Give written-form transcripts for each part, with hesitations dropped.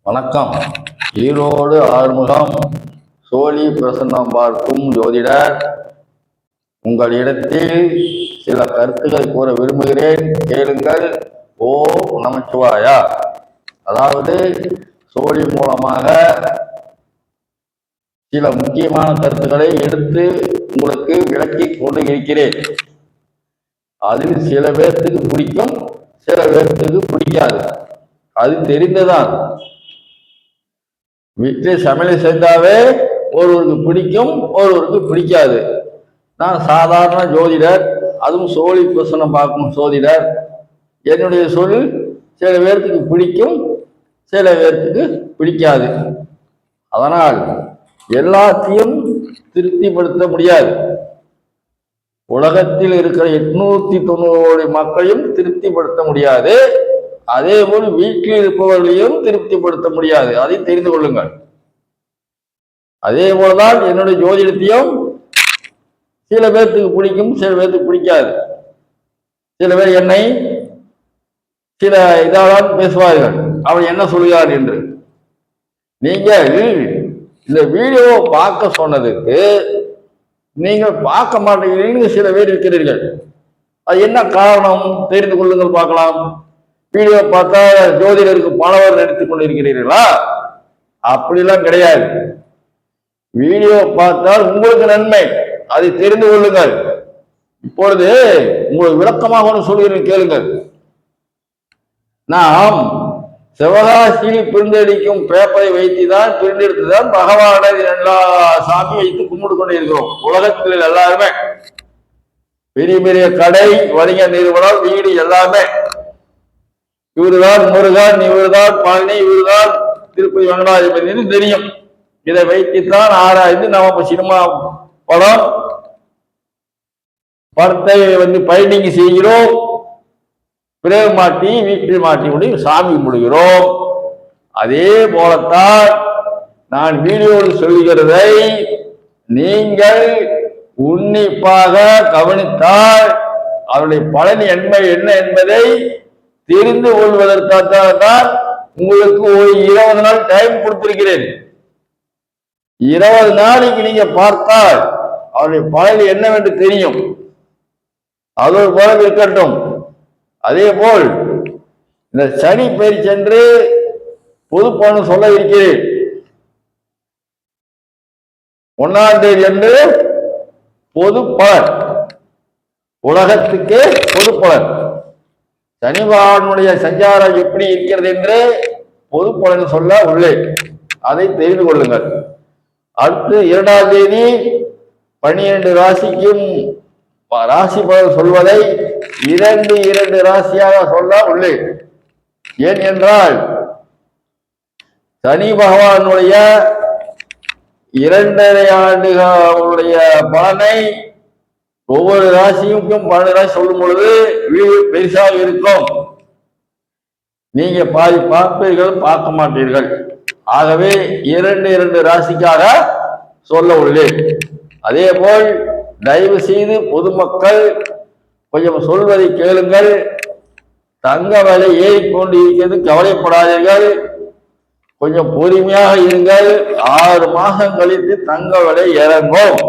வணக்கம். ஈரோடு ஆறுமுகம் சோழி பிரசன்னம் பார்க்கும் ஜோதிடர். உங்களிடத்தில் சில கருத்துக்களை கூற விரும்புகிறேன், கேளுங்கள். ஓம் நமச்சிவாயா. அதாவது சோழி மூலமாக சில முக்கியமான கருத்துக்களை எடுத்து உங்களுக்கு விளக்கி கொண்டு இருக்கிறேன். அதில் சில பேர்த்துக்கு பிடிக்கும், சில பேர்த்துக்கு பிடிக்காது. அது தெரிந்ததான். வீட்டில் சமையல் செய்தாவே ஒருவருக்கு பிடிக்கும், ஒருவருக்கு பிடிக்காது. நான் சாதாரண ஜோதிடர், அதுவும் சோழி பிரசனம் பார்க்கும் ஜோதிடர். என்னுடைய சொல் சில பேர்த்துக்கு பிடிக்கும், சில பேர்த்துக்கு பிடிக்காது. அதனால் எல்லாத்தையும் திருப்திப்படுத்த முடியாது. உலகத்தில் இருக்கிற 890 மக்களையும் திருப்திப்படுத்த முடியாது. அதே போல் வீட்டில் இருப்பவர்களையும் திருப்திப்படுத்த முடியாது. அதை தெரிந்து கொள்ளுங்கள். அதே போலதான் என்னுடைய ஜோதிடத்தையும் சில பேர்த்துக்கு பிடிக்கும், சில பேர்த்துக்கு பிடிக்காது. சில பேர் என்னை சில இதாதான் பேசுவார்கள், அவன் என்ன சொல்கிறார் என்று. நீங்கள் இந்த வீடியோவை பார்க்க சொன்னதுக்கு நீங்கள் பார்க்க மாட்டேங்கிறீங்க சில பேர் இருக்கிறீர்கள். அது என்ன காரணம் தெரிந்து கொள்ளுங்கள், பார்க்கலாம். வீடியோ பார்த்தா ஜோதிடருக்கு பணவர் எடுத்துக் கொண்டிருக்கிறீர்களா? அப்படிலாம் கிடையாது. வீடியோ பார்த்தால் உங்களுக்கு நன்மை, அதை தெரிந்து கொள்ளுங்கள். இப்பொழுது உங்களுக்கு விளக்கமாக ஒன்று சொல்கிறேன், கேளுங்கள். நாம் சிவகாசியில் பிரிந்தெடுக்கும் பேப்பரை வைத்துதான் பிரிந்தெடுத்துதான் பகவானை எல்லா சாமி வைத்து கும்பிட்டு கொண்டு இருக்கிறோம். உலகத்தில் எல்லாருமே பெரிய பெரிய கடை, வணிக நிறுவனம், வீடு எல்லாமே இவருதான் முருகன், இவருதான் பழனி, இவருதான் திருப்பதி வெங்கடாஜபதி தெரியும். இதை வைத்துத்தான் ஆராய்ந்து நம்ம சினிமா படத்தை பைண்டிங் செய்கிறோம், பிரேம் மாட்டி வீட்டில் மாட்டி முடியும், சாமி முடிகிறோம். அதே போலத்தான் நான் வீடியோவில் சொல்லுகிறதை நீங்கள் உன்னிப்பாக கவனித்தால் அவருடைய பலன் என்ன என்பதை தெரிந்து கொள்வதற்காக தான் உங்களுக்கு ஒரு 20 நாள் டைம் கொடுத்திருக்கிறேன். 20 நாளைக்கு நீங்க பார்த்தால் அவருடைய பலன் என்னவென்று தெரியும். அது ஒரு பலன் இருக்கட்டும். அதே போல் இந்த சனி பெயர் சென்று பொது பலன் சொல்ல இருக்கிறேன். 1ஆம் தேதி என்று பொது பலன், உலகத்துக்கு பொது பலன். சனி பகவானுடைய சஞ்சாரம் எப்படி இருக்கிறது என்று பொது பலன் சொல்ல உள்ளேன், அதை தெரிந்து கொள்ளுங்கள். அடுத்து 2ஆம் தேதி 12 ராசிக்கும் ராசி பலன் சொல்வதை 2 ராசியாக சொல்ல உள்ளேன். ஏன் என்றால் சனி பகவானுடைய 2.5 ஆண்டுகளுடைய பலனை ஒவ்வொரு ராசிக்கும் 12 ராசி சொல்லும் பொழுது வீடு பெருசாக இருக்கும். நீங்க பாதி பார்ப்பீர்கள், பார்க்க மாட்டீர்கள். ஆகவே 2 ராசிக்காக சொல்ல உள்ளேன். அதே போல் தயவு செய்து பொதுமக்கள் கொஞ்சம் சொல்வதை கேளுங்கள். தங்க விலை ஏறிக்கொண்டு இருக்கிறது, கவலைப்படாதீர்கள். கொஞ்சம் பொறுமையாக இருங்கள். 6 மாதம் கழித்து தங்க விலை இறங்கும்.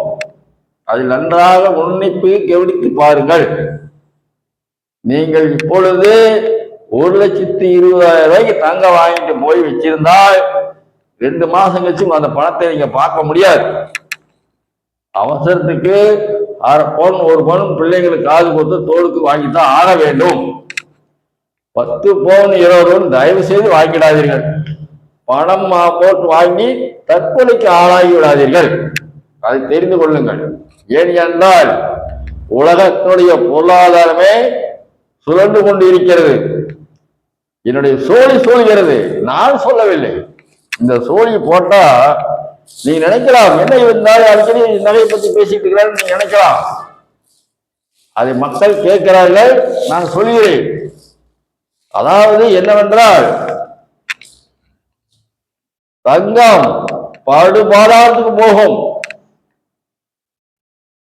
அதில் நன்றாக உன்னிப்பு கவனித்து பாருங்கள். நீங்கள் இப்பொழுது 1,20,000 ரூபாய்க்கு தங்க வாங்கிட்டு போய் வச்சிருந்தால் 2 மாசம் கழிச்சு அந்த பணத்தை நீங்க பார்க்க முடியாது. அவசரத்துக்கு 1/2 பவுன் 1 பவுன் பிள்ளைங்களுக்கு காது கொடுத்து தோளுக்கு வாங்கித்தான் ஆக வேண்டும். 10 பவுன் 20 பவுன் தயவு செய்து வாங்கிடாதீர்கள். பணம் போட்டு வாங்கி தற்கொலைக்கு ஆளாகி விடாதீர்கள். அதை தெரிந்து கொள்ளுங்கள். ஏன் என்றால் உலகத்தினுடைய பொருளாதாரமே சுழன்று கொண்டு இருக்கிறது. என்னுடைய சோழி சொல்கிறது, நான் சொல்லவில்லை. இந்த சோழி போட்டா நீ நினைக்கலாம், என்ன இருந்தாலும் அடிக்கடி நகையை பத்தி பேசிட்டு இருக்கிறான்னு நீ நினைக்கலாம். அதை மக்கள் கேட்கிறார்கள், நான் சொல்கிறேன். அதாவது என்னவென்றால் தங்கம் படுபாடாத்துக்கு போகும்.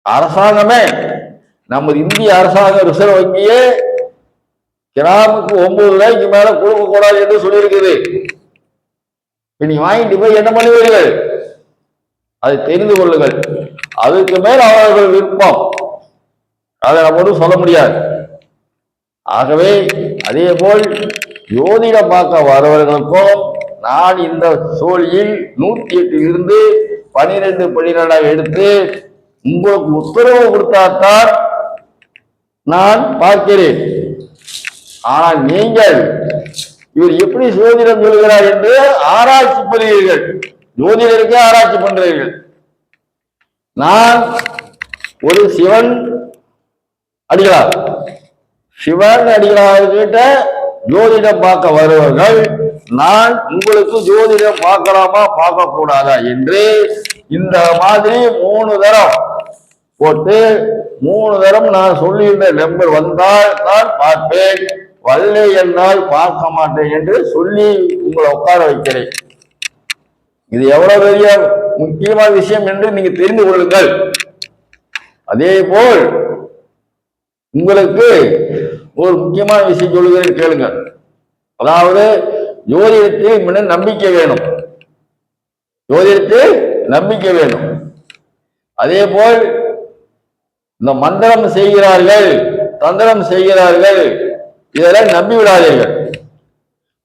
அரசாங்கமே, நமது இந்திய அரசாங்க ரிசர்வ் வங்கியே கிராமுக்கு 9 ரூபாய்க்கு மேல கொடுக்க கூடாது என்று சொல்லியிருக்குது. நீங்க வாங்கிட்டு போய் என்ன பண்ணுவீர்கள்? அதை தெரிந்து கொள்ளுங்கள். அதுக்கு மேல் அவர்கள் விருப்பம், அதை நம்ம சொல்ல முடியாது. ஆகவே அதே போல் ஜோதிடம் பார்க்க வரவர்களுக்கும் நான் இந்த சோழியில் 108 இருந்து 12 12 எடுத்து உங்களுக்கு உத்தரவு கொடுத்தாத்தான் நான் பார்க்கிறேன். ஆனால் நீங்கள் இவர் எப்படி ஜோதிடம் சொல்கிறார் என்று ஆராய்ச்சி பண்ணுவீர்கள். ஜோதிடருக்கே ஆராய்ச்சி பண்றீர்கள். நான் ஒரு சிவன் அடிகளார் கிட்ட ஜோதிடம் பார்க்க வருவர்கள், நான் உங்களுக்கு ஜோதிடம் பார்க்கலாமா பார்க்க கூடாதா என்று இந்த மாதிரி 3 தரம் போட்டு 3 தரம் நான் சொல்லியிருந்த நம்பர் வந்தால் தான் பார்ப்பேன், வல்லை என்றால் பார்க்க மாட்டேன் என்று சொல்லி உங்களை உட்கார வைக்கிறேன். இது எவ்வளவு பெரிய முக்கியமான விஷயம் என்று நீங்க தெரிந்து கொள்ளுங்கள். அதே போல் உங்களுக்கு ஒரு முக்கியமான விஷயம் சொல்லுகிறேன், கேளுங்க. அதாவது ஜோதிடத்தில் முன்ன நம்பிக்கை வேணும். ஜோதிடத்தில் நம்பிக்கை வேணும். அதே போல் இந்த மந்திரம் செய்கிறார்கள், தந்திரம் செய்கிறார்கள், இதெல்லாம் நம்பி விடாதீர்கள்.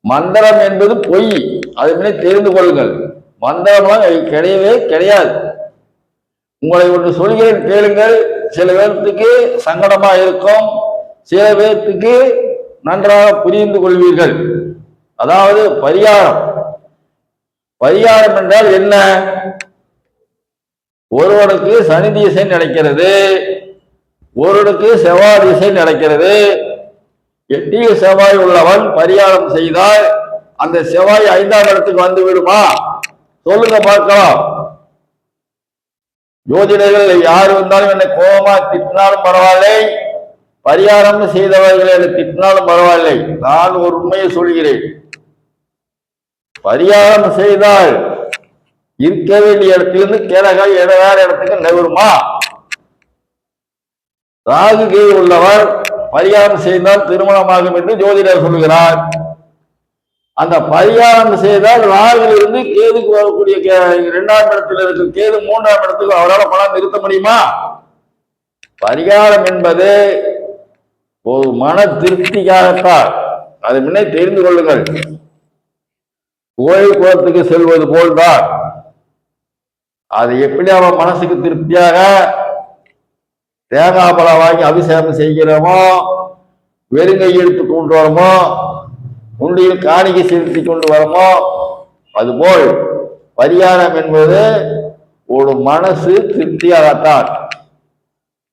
மந்திரம் என்பது பொய், அதை முன்னே தெரிந்து கொள்ளுங்கள். மந்திரம்லாம் கிடையவே கிடையாது. உங்களை ஒன்று சொல்கிறேன், கேளுங்கள். சில பேர்த்துக்கு சங்கடமா இருக்கும், சில பேர்த்துக்கு நன்றாக புரிந்து கொள்வீர்கள். அதாவது பரிகாரம். பரிகாரம் என்றால் என்ன? ஒருவனுக்கு சனி திசை நடக்கிறது, ஒருவனுக்கு செவ்வாய் திசை நடக்கிறது. 8 செவ்வாய் உள்ளவன் பரிகாரம் செய்தால் அந்த செவ்வாய் 5ஆம் இடத்துக்கு வந்து விடுமா? சொல்லுங்க பார்க்கலாம். ஜோதிடர்கள் யாரு வந்தாலும் என்னை கோபமா திட்டினாலும் பரவாயில்லை, பரிகாரம் செய்தவர்கள் என்னை திட்டினாலும் பரவாயில்லை, நான் ஒரு உண்மையை சொல்கிறேன். பரிகாரம் செய்தால் இருக்க வேண்டிய இடத்திலிருந்து வேற இடத்துக்கு நகருமா? ராகு கேது உள்ளவர் பரிகாரம் செய்தால் திருமணமாகும் என்று ஜோதிடர் சொல்கிறார். அந்த பரிகாரம் செய்தால் ராகுலிருந்து கேதுக்கு வரக்கூடிய 2ஆம் இடத்தில் இருக்கும் கேது 3ஆம் இடத்துக்கு அவரால் பணம் நிறுத்த முடியுமா? பரிகாரம் என்பது ஒரு மன திருப்திக்காகத்தான். அதை முன்னே தெரிந்து கொள்ளுங்கள். கோயில் குளத்துக்கு செல்வது போல்தான். அது எப்படி அவன் மனசுக்கு திருப்தியாக தேங்காய் பழம் வாங்கி அபிஷேகம் செய்கிறோமோ, வெறுங்கை எடுத்து கொண்டு வரமோ, உண்டியில் காணிக்கை செலுத்தி கொண்டு வரமோ, அதுபோல் பரிகாரம் என்பது ஒரு மனசு திருப்தியாகத்தான்.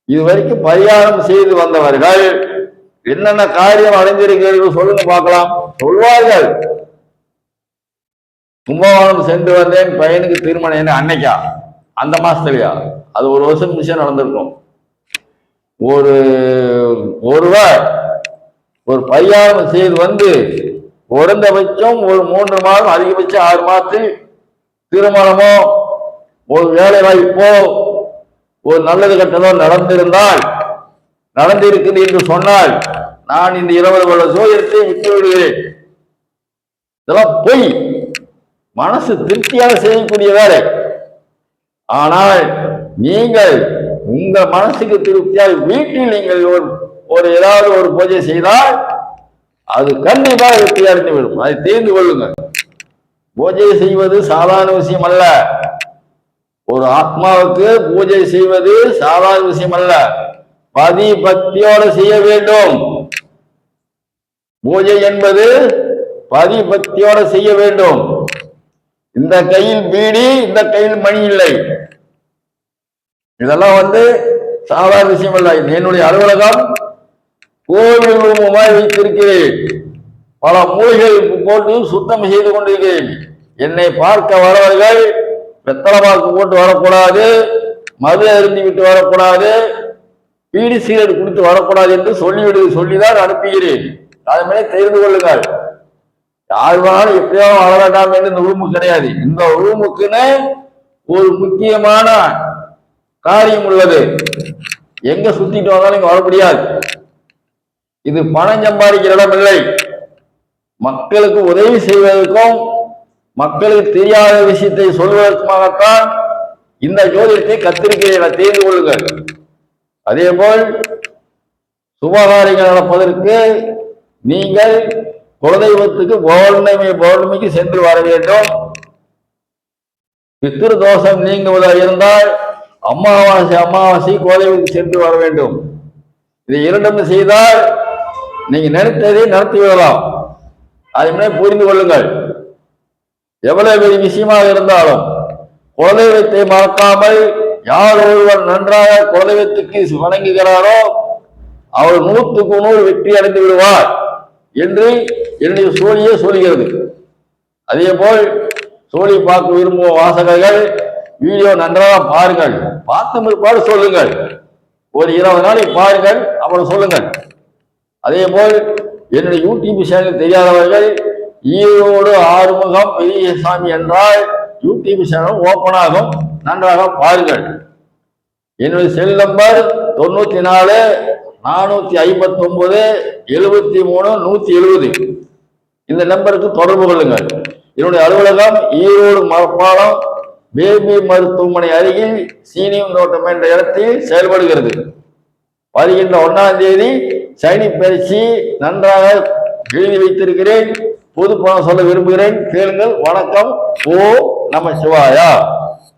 இதுவரைக்கும் பரிகாரம் செய்து வந்தவர்கள் என்னென்ன காரியம் அடைந்திருக்கிறது சொல்லுங்க பார்க்கலாம். சொல்வார்கள். கும்பகோணம் சென்று வந்தேன், பையனுக்கு திருமணம் என்ன அன்னைக்கா? அந்த மாசத்துலயா? அது ஒரு வருஷம் மிஷன் நடந்திருக்கும். ஒருவர் ஒரு பரிகாரம் செய்து வந்து குறைந்தபட்சம் ஒரு 3 மாதம், அதிகபட்சம் 6 மாதத்தில் திருமணமோ ஒரு வேலை வாய்ப்போ ஒரு நல்லது கட்டதோ நடந்திருக்குது என்று சொன்னால் நான் இந்த 20 வருட ஜோதிடத்தை விட்டு விடுகிறேன். இதெல்லாம் பொய். மனசு திருப்தியாக செய்யக்கூடிய வேலை. ஆனால் நீங்கள் உங்கள் மனசுக்கு திருப்தியாக வீட்டில் நீங்கள் ஒரு ஏதாவது ஒரு பூஜை செய்தால் அது கண்டிப்பாக வெற்றி அடைந்து விடும். அதை தெரிந்து கொள்ளுங்கள். பூஜை செய்வது சாதாரண விஷயம் அல்ல. ஒரு ஆத்மாவுக்கு பூஜை செய்வது சாதாரண விஷயம் அல்ல. பதி பக்தியோடு செய்ய வேண்டும். பூஜை என்பது பதி பக்தியோடு செய்ய வேண்டும். இந்த கையில் பீடி, இந்த கையில் மணி இல்லை. இதெல்லாம் சாதாரண விஷயம் அல்ல. என்னுடைய அலுவலகம் கோவில் ரூபமாய் வைத்திருக்கிறேன். பல மூலிகள் போட்டு சுத்தம் செய்து கொண்டிருக்கிறேன். என்னை பார்க்க வரவர்கள் வெத்தலை பாக்கு போட்டு வரக்கூடாது, மது அருந்தி விட்டு வரக்கூடாது, பீடி சிகரெட் குடித்து வரக்கூடாது என்று சொல்லிதான் அனுப்புகிறேன். அதை மாதிரி தெரிந்து கொள்ளுங்கள். யார் வேணாலும் எப்படியாவது வர வேண்டாம் என்று இந்த ரூமுக்கு கிடையாது. இந்த ரூமுக்குன்னு ஒரு முக்கியமான காரியம் உள்ளது. எங்க சுத்திட்டு வந்தாலும் இங்க வர முடியாது. இது பணம் சம்பாதிக்கிற இடம் இல்லை. மக்களுக்கு உதவி செய்வதற்கும் மக்களுக்கு தெரியாத விஷயத்தை சொல்வதற்காகத்தான் இந்த ஜோதிடத்தை கத்திருக்கிறேன், தெரிந்து கொள்ளுங்கள். அதே போல் சுபகாரியங்கள் நடப்பதற்கு நீங்கள் குலதெய்வத்துக்கு பௌர்ணமிக்கு சென்று வர வேண்டும். பித்ரு தோஷம் நீங்குவதாக இருந்தால் அமாவாசை குலதெய்வத்துக்கு சென்று வர வேண்டும். இதை இரண்டும் செய்தால் நீங்க நினைத்ததை நடத்தி விடலாம். அதை புரிந்து கொள்ளுங்கள். எவ்வளவு பெரிய விஷயமாக இருந்தாலும் குலதெய்வத்தை மறக்காமல் யார் ஒருவர் நன்றாக குலதெய்வத்துக்கு வணங்குகிறாரோ அவர் 100க்கு 100 வெற்றி அடைந்து விடுவார் என்று என்னுடைய சோழியே சொல்கிறது. அதே போல் சோழி பார்க்க விரும்பும் வாசகர்கள் வீடியோ நன்றாக பாருங்கள், பார்த்த பிற்பாடு சொல்லுங்கள். ஒரு 20 நாளை பாருங்கள், அப்புறம் சொல்லுங்கள். அதே போல் என்னுடைய யூடியூப் சேனல் தெரியாதவர்கள் ஈரோடு ஆறுமுகம் பெரியசாமி என்றால் யூடியூப் சேனல் ஓப்பன் ஆகும், நன்றாக பாருங்கள். என்னுடைய செல் நம்பர் 94 459 73 170. இந்த நம்பருக்கு தொடர்பு கொள்ளுங்கள். என்னுடைய அலுவலகம் ஈரோடு மரப்பாலம் பேபி மருத்துவமனை அருகில் சீனியம் தோட்டம் என்ற இடத்தில் செயல்படுகிறது. வருகின்ற 1ஆம் தேதி சனி பயிற்சி நன்றாக எழுதி வைத்திருக்கிறேன். பொது பணம் சொல்ல விரும்புகிறேன், கேளுங்கள். வணக்கம். ஓ நம சிவாயா.